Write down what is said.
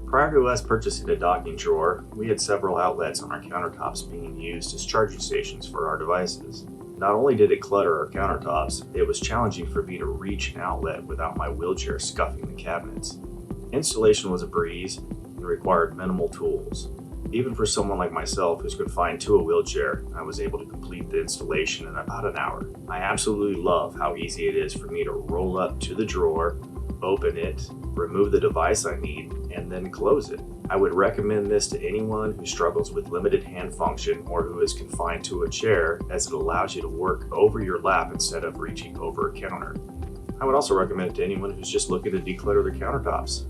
Prior to us purchasing a docking drawer, we had several outlets on our countertops being used as charging stations for our devices. Not only did it clutter our countertops, it was challenging for me to reach an outlet without my wheelchair scuffing the cabinets. Installation was a breeze and required minimal tools. Even for someone like myself who's confined to a wheelchair, I was able to complete the installation in about an hour. I absolutely love how easy it is for me to roll up to the drawer, open it, remove the device I need, and then close it. I would recommend this to anyone who struggles with limited hand function or who is confined to a chair, as it allows you to work over your lap instead of reaching over a counter. I would also recommend it to anyone who's just looking to declutter their countertops.